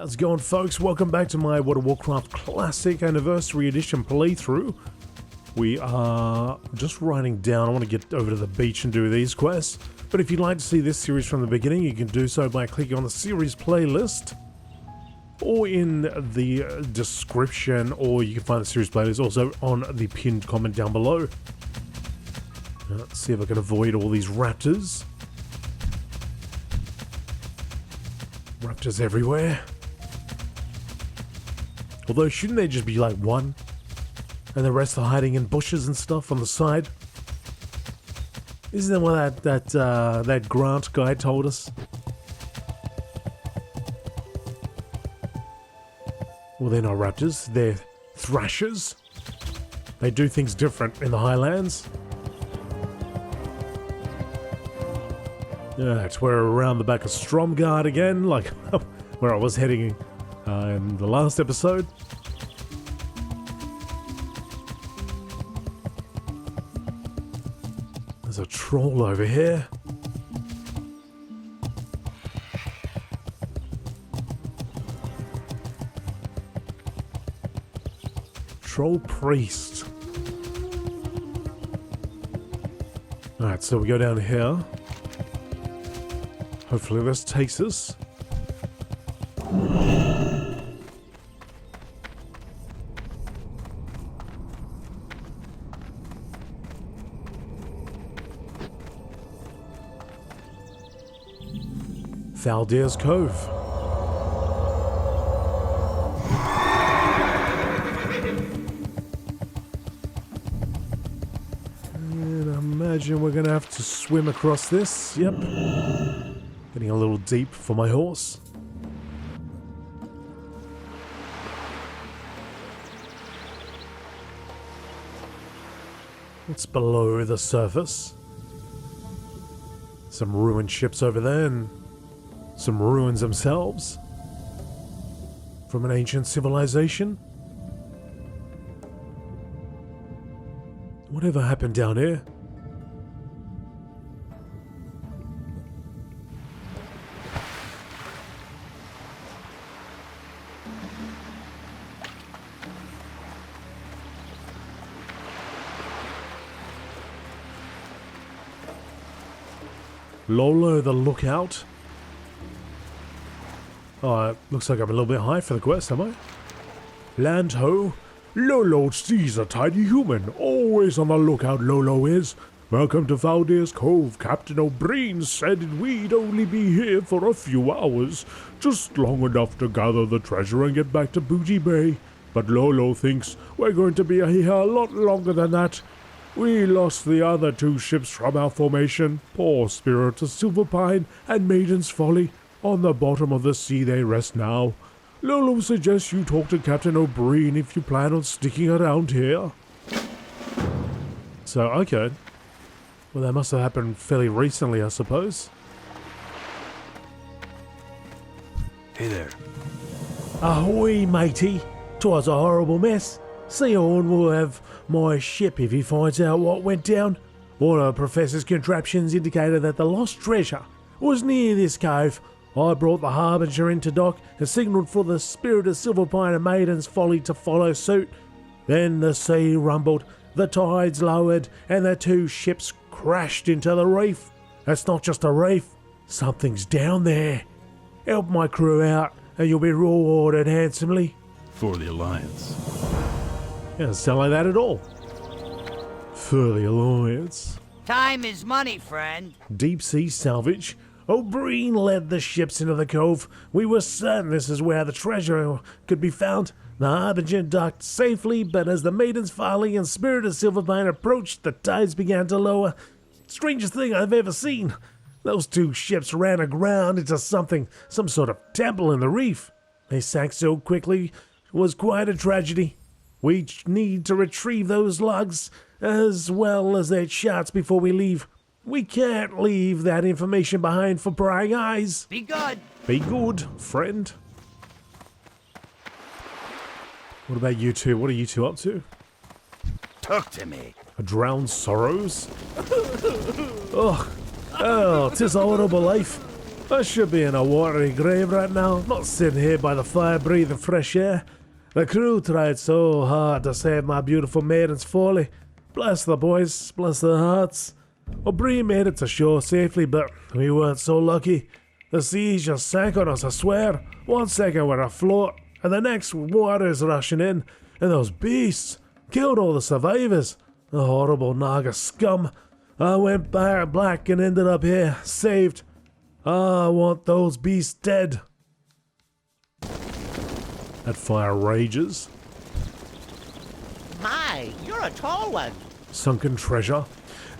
How's it going, folks? Welcome back to my World of Warcraft Classic Anniversary Edition playthrough. We are just writing down. I want to get over to the beach and do these quests. But if you'd like to see this series from the beginning, you can do so by clicking on the series playlist or in the description, or you can find the series playlist also on the pinned comment down below. Let's see if I can avoid all these raptors. Raptors everywhere. Although, shouldn't there just be like one? And the rest are hiding in bushes and stuff on the side? Isn't that what that Grant guy told us? Well, they're not raptors, they're thrashers. They do things different in the Highlands. Right, we're around the back of Stromgarde again, like where I was heading in the last episode. There's a troll over here. Troll priest. Alright, so we go down here. Hopefully this takes us. Faldir's Cove. And I imagine we're gonna have to swim across this. Yep. Getting a little deep for my horse. It's below the surface. Some ruined ships over there and some ruins themselves from an ancient civilization. Whatever happened down here? Lolo the Lookout. Oh, it looks like I'm a little bit high for the quest, am I? Land ho! Lolo sees a tiny human. Always on the lookout, Lolo is. Welcome to Faldir's Cove. Captain O'Brien said we'd only be here for a few hours. Just long enough to gather the treasure and get back to Booty Bay. But Lolo thinks we're going to be here a lot longer than that. We lost the other two ships from our formation. Poor Spirit of Silverpine and Maiden's Folly. On the bottom of the sea they rest now. Lolo suggests you talk to Captain O'Brien if you plan on sticking around here. So, okay. Well, that must have happened fairly recently, I suppose. Hey there. Ahoy, matey. 'Twas a horrible mess. Sion will have my ship if he finds out what went down. One of the Professor's contraptions indicated that the lost treasure was near this cove. I brought the Harbinger into dock and signalled for the Spirit of Silverpine and Maiden's Folly to follow suit. Then the sea rumbled, the tides lowered, and the two ships crashed into the reef. It's not just a reef, something's down there. Help my crew out and you'll be rewarded handsomely. For the Alliance. Yeah, doesn't sound like that at all. For the Alliance. Time is money, friend. Deep sea salvage. O'Brien led the ships into the cove. We were certain this is where the treasure could be found. The Harbinger docked safely, but as the Maiden's Folly and Spirit of Silverpine approached, the tides began to lower. Strangest thing I've ever seen. Those two ships ran aground into some sort of temple in the reef. They sank so quickly, it was quite a tragedy. We need to retrieve those logs, as well as their charts before we leave. We can't leave that information behind for prying eyes. Be good. Be good, friend. What about you two? What are you two up to? Talk to me. A drowned sorrows? Ugh. Oh, 'tis a horrible life. I should be in a watery grave right now, not sitting here by the fire breathing fresh air. The crew tried so hard to save my beautiful maiden's folly. Bless the boys, bless their hearts. O'Brien made it to shore safely, but we weren't so lucky. The seas just sank on us, I swear. 1 second we're afloat, and the next water's rushing in, and those beasts killed all the survivors. The horrible Naga scum. I went black and ended up here, saved. I want those beasts dead. That fire rages. My, you're a tall one. Sunken treasure.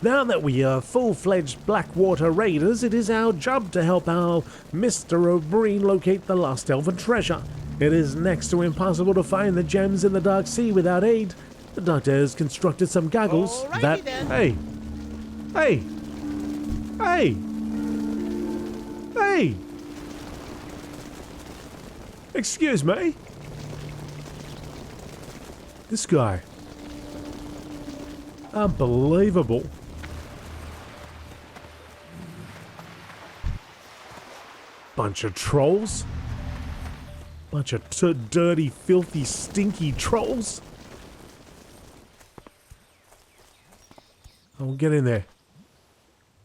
Now that we are full-fledged Blackwater Raiders, it is our job to help our Mr. O'Brien locate the lost elven treasure. It is next to impossible to find the gems in the Dark Sea without aid. The doctor has constructed some goggles Alrighty that... then. Hey! Excuse me? This guy. Unbelievable. Bunch of trolls. Bunch of dirty, filthy, stinky trolls. Oh, get in there.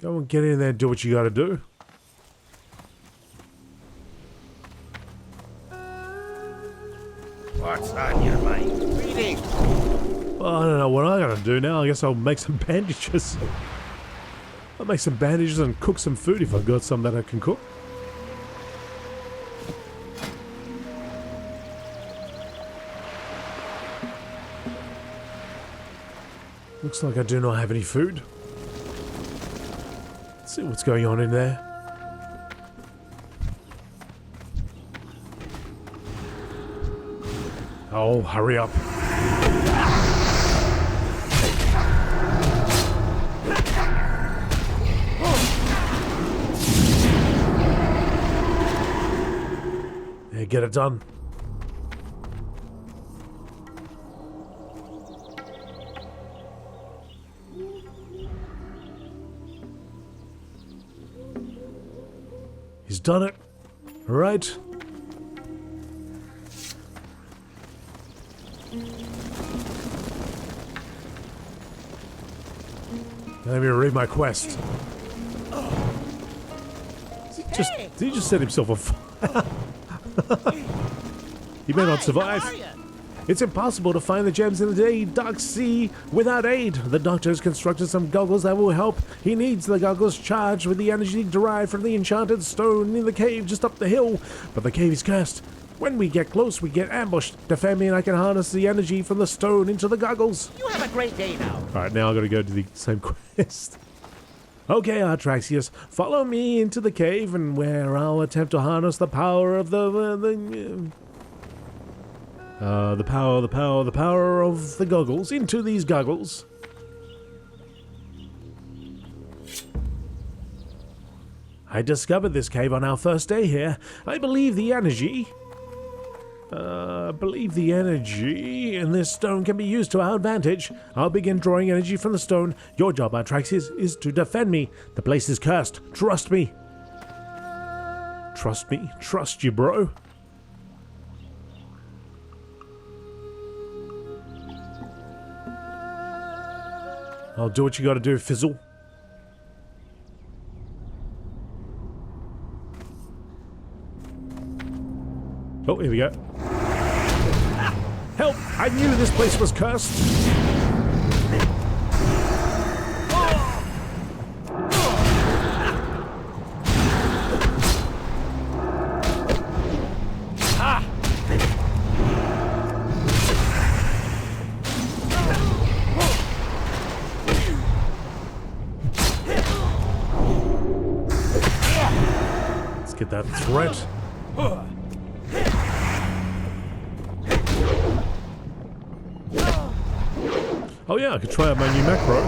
Go and get in there and do what you gotta do. What's on your mind? Greetings. Well, I don't know what I gotta do now. I guess I'll make some bandages. I'll make some bandages and cook some food if I've got some that I can cook. Looks like I do not have any food. Let's see what's going on in there. Oh, hurry up. Yeah, get it done. He's done it. All right. Let me read my quest. Did he just set himself on fire? He may not survive. How are ya? It's impossible to find the gems in the Dark Sea without aid. The doctor has constructed some goggles that will help. He needs the goggles charged with the energy derived from the enchanted stone in the cave just up the hill. But the cave is cursed. When we get close, we get ambushed. Defend me and I can harness the energy from the stone into the goggles. You have a great day now. Alright, now I've got to go to the same quest. Okay, Artraxius, follow me into the cave and where I'll attempt to harness the power of the power of the goggles into these goggles. I discovered this cave on our first day here. I believe the energy in this stone can be used to our advantage. I'll begin drawing energy from the stone. Your job, Artraxius, is to defend me. The place is cursed. Trust me. Trust me? Trust you, bro. I'll do what you gotta do, Fizzle. Oh, here we go. Help! I knew this place was cursed! Let's get that threat. Oh yeah, I could try out my new macro.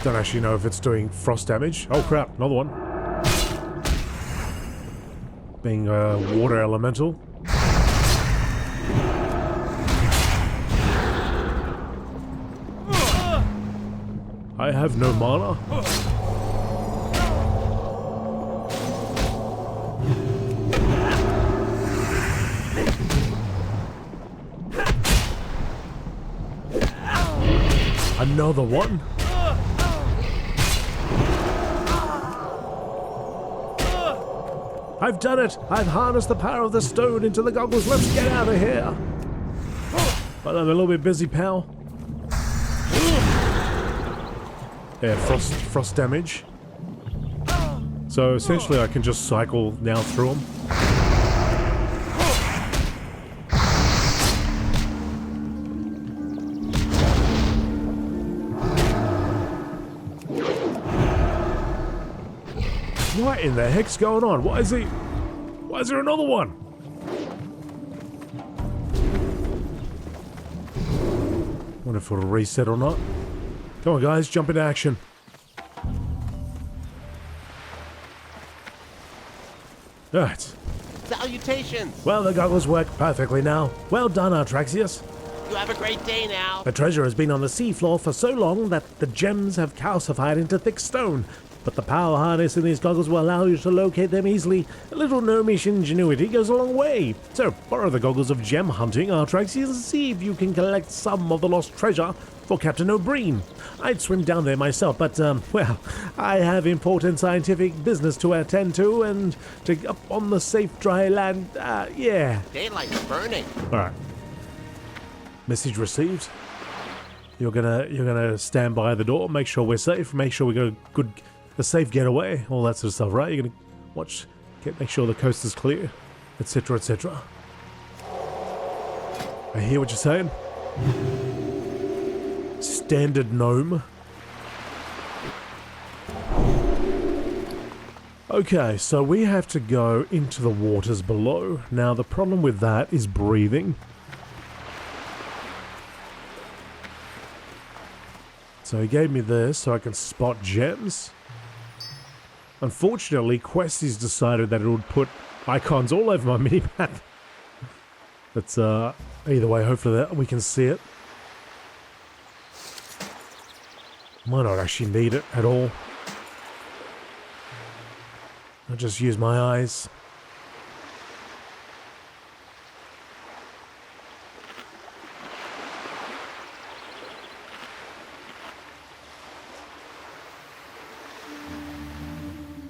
Don't actually know if it's doing frost damage. Oh crap, another one. Being a water elemental. I have no mana. Another one. I've done it! I've harnessed the power of the stone into the goggles. Let's get out of here! But I'm a little bit busy, pal. Yeah, frost damage. So essentially I can just cycle now through them. What in the heck's going on? Why is there another one? Wonder if it'll reset or not. Come on guys, jump into action. Alright. Salutations! Well, the goggles work perfectly now. Well done, Artraxius. You have a great day now. The treasure has been on the seafloor for so long that the gems have calcified into thick stone. But the power harness in these goggles will allow you to locate them easily. A little gnomish ingenuity goes a long way. So, borrow the goggles of gem hunting, Artraxius, and see if you can collect some of the lost treasure for Captain O'Brien. I'd swim down there myself, but, well, I have important scientific business to attend to, and to up on the safe dry land, yeah. Daylight's burning. Alright. Message received. You're gonna stand by the door, make sure we're safe, make sure we got a safe getaway, all that sort of stuff, right? You're gonna watch, make sure the coast is clear, etc., etc. I hear what you're saying. Standard gnome. Okay, so we have to go into the waters below. Now the problem with that is breathing. So he gave me this so I can spot gems. Unfortunately, Questy's decided that it would put icons all over my minimap. But either way, hopefully that we can see it. Might not actually need it at all. I'll just use my eyes.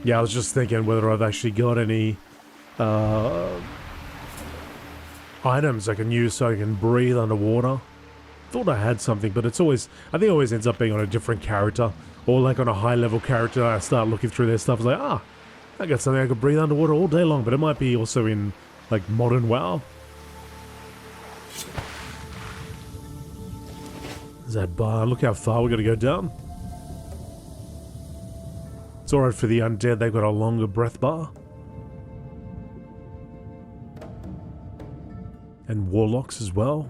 Yeah, I was just thinking whether I've actually got any items I can use so I can breathe underwater. Thought I had something, but it's always, I think it always ends up being on a different character, or like on a high level character. I start looking through their stuff, it's like, I got something I could breathe underwater all day long, but it might be also in like modern WoW. Is that bar? Look how far we got to go down. It's alright for the undead, they've got a longer breath bar. And warlocks as well.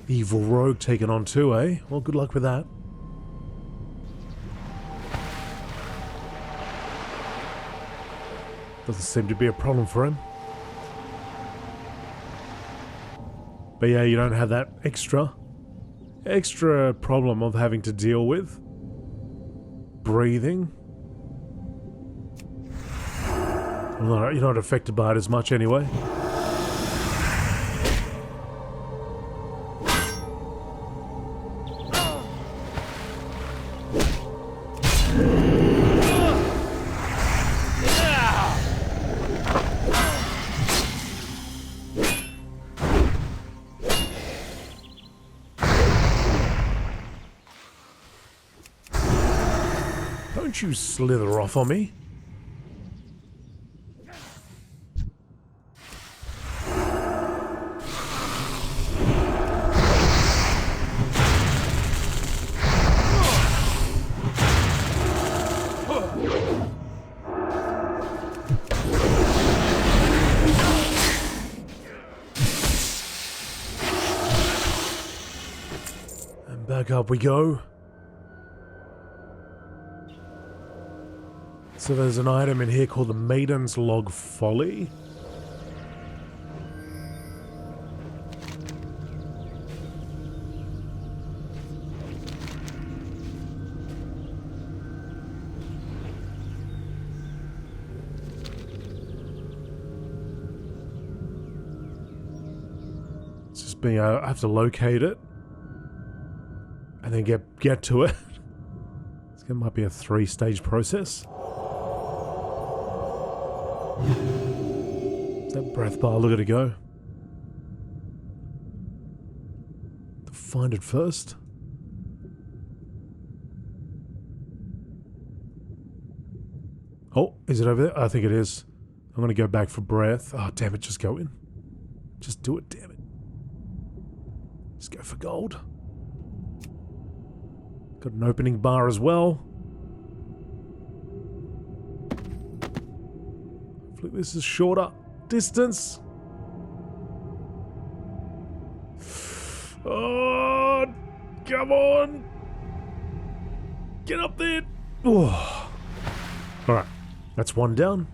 Evil rogue taken on too, eh? Well, good luck with that. Doesn't seem to be a problem for him. But yeah, you don't have that extra problem of having to deal with breathing. Well, you're not affected by it as much anyway. Don't you slither off on me. And back up we go. So there's an item in here called the Maiden's Log Folly. Just being I have to locate it. And then get to it. It might be a 3-stage process. That breath bar, look at it go. Find it first. Oh, is it over there? I think it is. I'm going to go back for breath. Oh, damn it, just go in. Just do it, damn it. Just go for gold. Got an opening bar as well. Hopefully this is shorter distance. Oh, come on. Get up there. Oh. Alright, that's one down.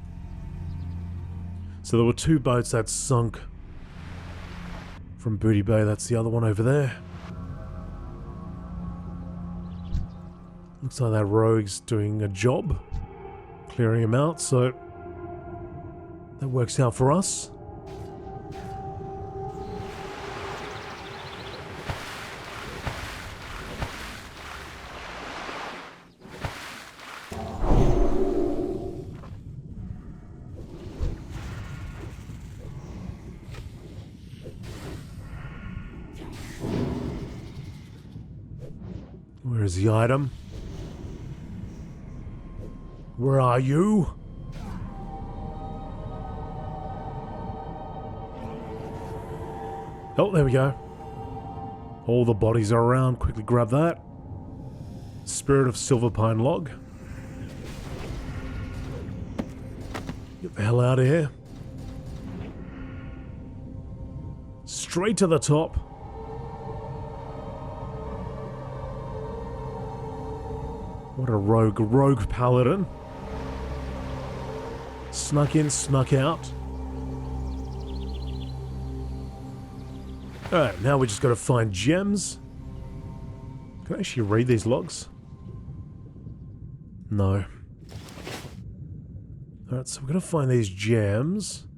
So there were 2 boats that sunk from Booty Bay. That's the other one over there. Looks like that rogue's doing a job, clearing him out, so that works out for us. Where's the item? Where are you? Oh, there we go. All the bodies are around. Quickly grab that. Spirit of Silverpine log. Get the hell out of here. Straight to the top. What a rogue paladin. Snuck in, snuck out. Alright, now we just gotta find gems. Can I actually read these logs? No. Alright, so we're gonna find these gems.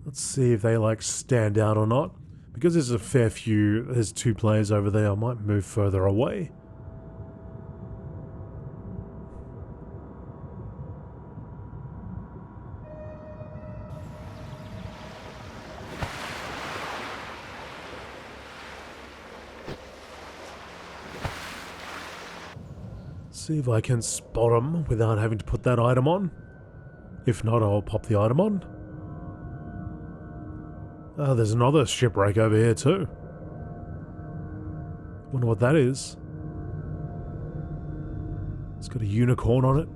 Let's see if they like stand out or not. Because there's a fair few, there's 2 players over there, I might move further away. See if I can spot them without having to put that item on. If not, I'll pop the item on. Oh, there's another shipwreck over here too. Wonder what that is. It's got a unicorn on it.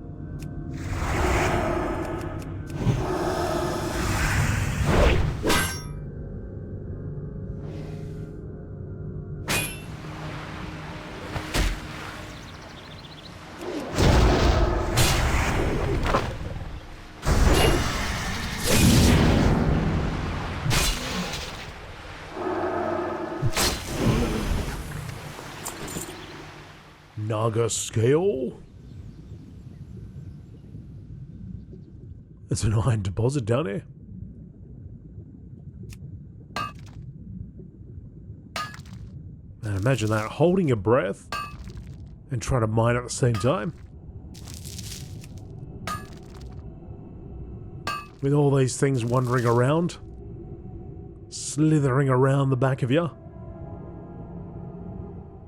Naga scale. There's an iron deposit down here. And imagine that, holding your breath and trying to mine at the same time. With all these things wandering around, slithering around the back of you.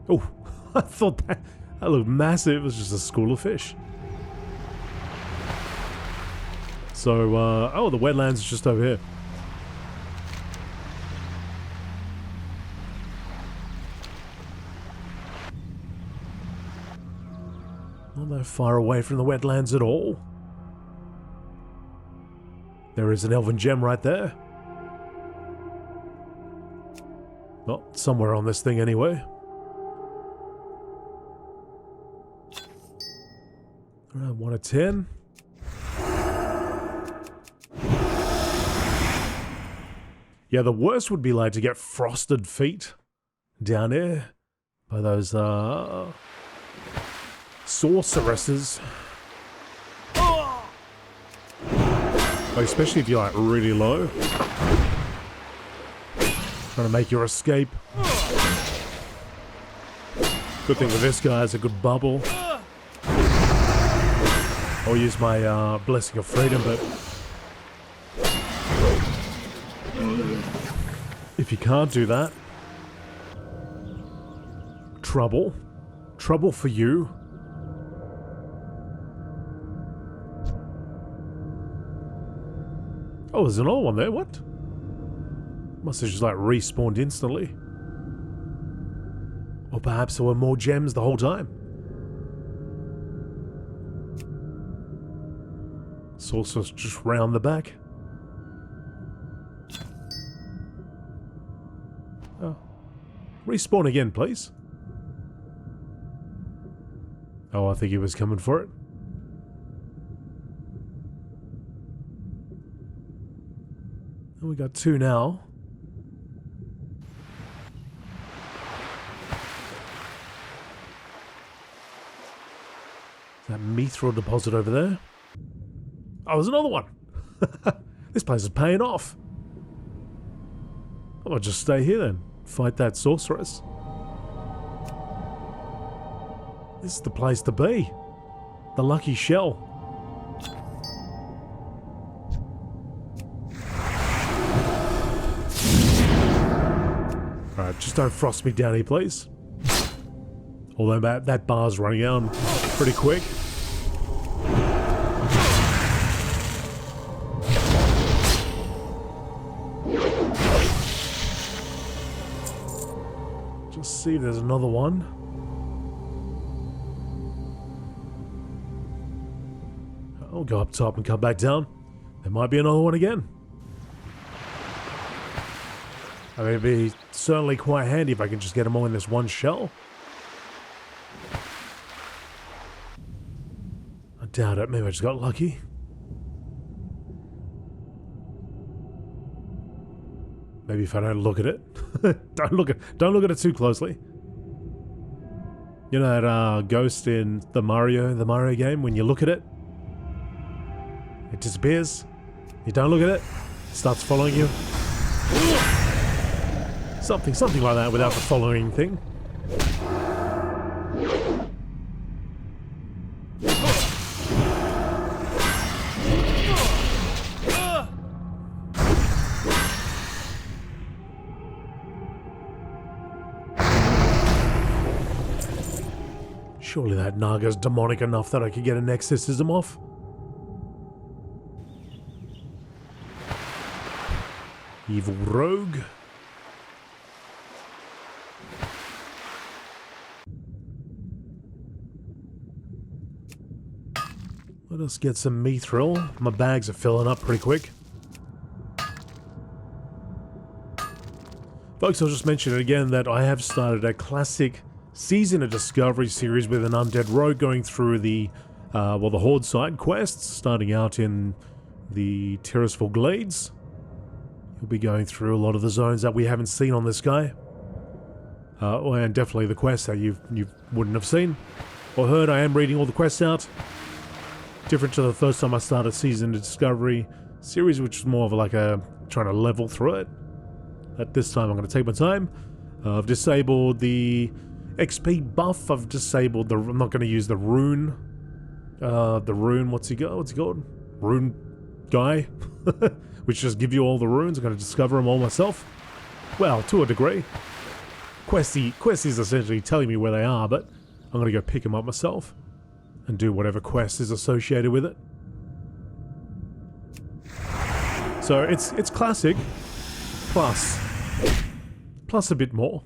Oh, I thought that looked massive. It was just a school of fish. So, oh, the wetlands is just over here. Not that far away from the wetlands at all. There is an elven gem right there. Well, somewhere on this thing anyway. Alright, 1 of 10. Yeah, the worst would be like to get frosted feet down there by those sorceresses. Oh, especially if you're like really low. Trying to make your escape. Good thing with this guy is a good bubble. I'll use my blessing of freedom, but if you can't do that, trouble. Trouble for you. Oh, there's another one there. What? Must have just like respawned instantly. Or perhaps there were more gems the whole time. Sorcerer's just round the back. Oh. Respawn again, please. Oh, I think he was coming for it. And we got 2 now. That mithril deposit over there. Oh, there's another one. This place is paying off. I'll just stay here then. Fight that sorceress. This is the place to be. The lucky shell. Alright, just don't frost me down here, please. Although that bar's running out pretty quick. Just see if there's another one. I'll go up top and come back down. There might be another one again. I mean, it'd be certainly quite handy if I can just get them all in this one shell. I doubt it. Maybe I just got lucky. Maybe if I don't look at it. Don't look at it too closely. You know that ghost in the Mario game, when you look at it, it disappears. You don't look at it, it starts following you. Something like that without the following thing. Surely that Naga's demonic enough that I could get an exorcism off. Evil rogue. Let us get some mithril. My bags are filling up pretty quick. Folks, I'll just mention it again that I have started a classic Season of Discovery series with an undead rogue going through the Horde side quests, starting out in the Terraceful Glades. You'll be going through a lot of the zones that we haven't seen on this guy. And definitely the quests that you wouldn't have seen or heard. I am reading all the quests out. Different to the first time I started Season of Discovery series, which is more of like a trying to level through it. At this time I'm going to take my time. I've disabled the XP buff. I've disabled the... I'm not going to use the rune. What's he called? Rune guy. Which just give you all the runes. I'm going to discover them all myself. Well, to a degree. Questy is essentially telling me where they are, but I'm going to go pick them up myself. And do whatever quest is associated with it. So it's classic. Plus a bit more.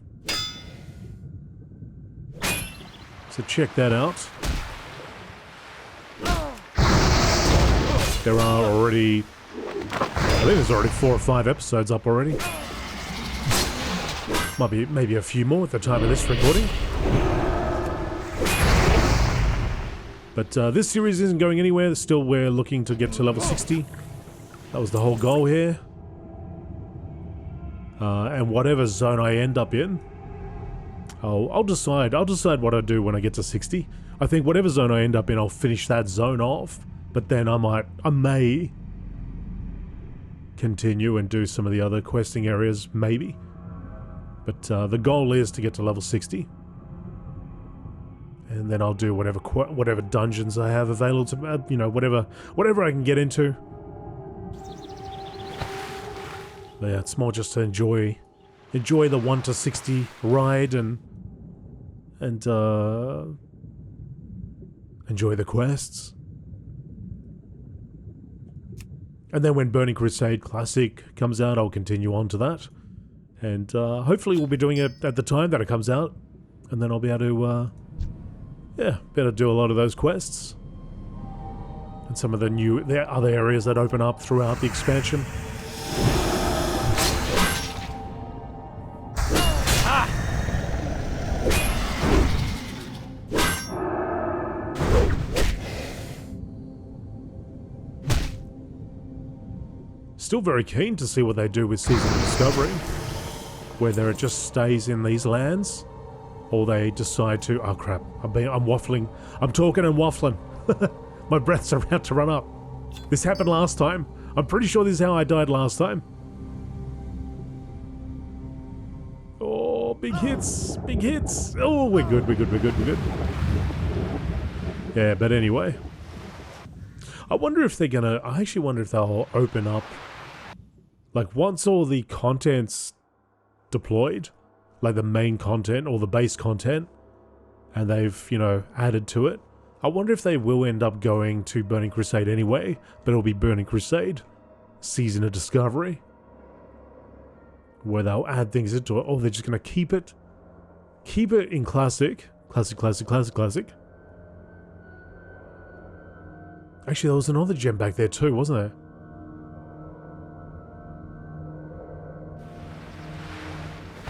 So check that out. There are already... I think there's already 4 or 5 episodes up already. Might be maybe a few more at the time of this recording. But this series isn't going anywhere. Still, we're looking to get to level 60. That was the whole goal here. And whatever zone I end up in, I'll decide what I do when I get to 60. I think whatever zone I end up in, I'll finish that zone off. But then I may continue and do some of the other questing areas, maybe. But the goal is to get to level 60. And then I'll do whatever dungeons I have available to, you know, whatever I can get into. But yeah, it's more just to enjoy the 1 to 60 ride and enjoy the quests. And then when Burning Crusade Classic comes out, I'll continue on to that. And hopefully we'll be doing it at the time that it comes out. And then I'll be able to, do a lot of those quests. And some of the other areas that open up throughout the expansion. Still very keen to see what they do with Season of Discovery. Whether it just stays in these lands, or they decide to... Oh crap, I'm waffling. I'm talking and waffling. My breath's about to run up. This happened last time. I'm pretty sure this is how I died last time. Oh, big hits, big hits. Oh, we're good. Yeah, but anyway. I wonder if they're gonna... I actually wonder if they'll open up... Like, once all the content's deployed, like the main content or the base content, and they've, you know, added to it, I wonder if they will end up going to Burning Crusade anyway, but it'll be Burning Crusade, Season of Discovery, where they'll add things into it, or they're just going to keep it in Classic. Actually, there was another gem back there too, wasn't there?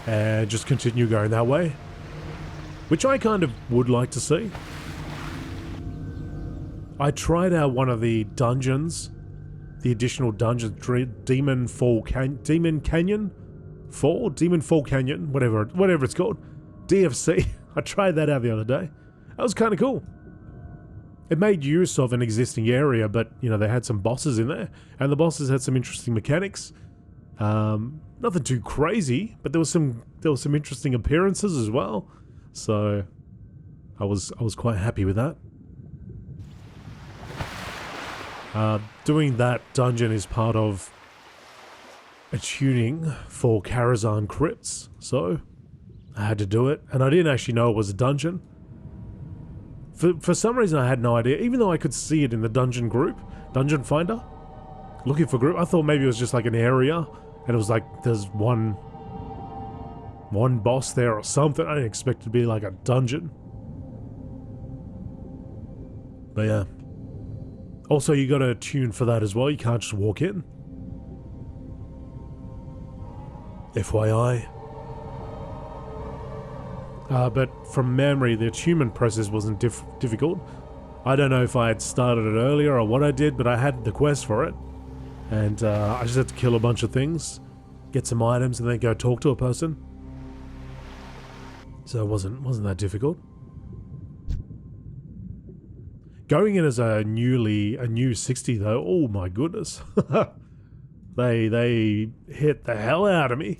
And just continue going that way. Which I kind of would like to see. I tried out one of the dungeons. The additional dungeons. Demon Fall Canyon? Whatever it's called. DFC. I tried that out the other day. That was kind of cool. It made use of an existing area, but, you know, they had some bosses in there. And the bosses had some interesting mechanics. Nothing too crazy, but there was some interesting appearances as well. So I was quite happy with that. Doing that dungeon is part of a tuning for Karazhan crypts, so I had to do it, and I didn't actually know it was a dungeon. For some reason I had no idea, even though I could see it in the dungeon group, Dungeon Finder, looking for group. I thought maybe it was just like an area. And it was like, there's one boss there or something. I didn't expect it to be like a dungeon. But yeah. Also, you got to tune for that as well. You can't just walk in. FYI. But from memory, the attunement process wasn't difficult. I don't know if I had started it earlier or what I did, but I had the quest for it. And I just had to kill a bunch of things, get some items, and then go talk to a person. So it wasn't that difficult. Going in as a new 60 though, oh my goodness. They hit the hell out of me.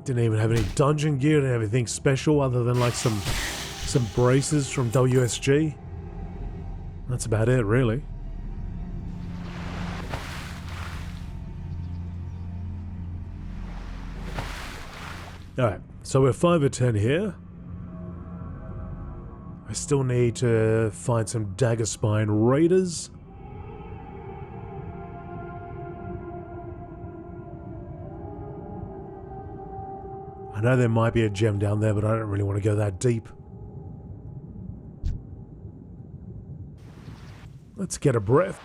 Didn't even have any dungeon gear, didn't have anything special other than like some braces from WSG. That's about it, really. Alright, so we're 5 or 10 here. I still need to find some Daggerspine Raiders. I know there might be a gem down there, but I don't really want to go that deep. Let's get a breath.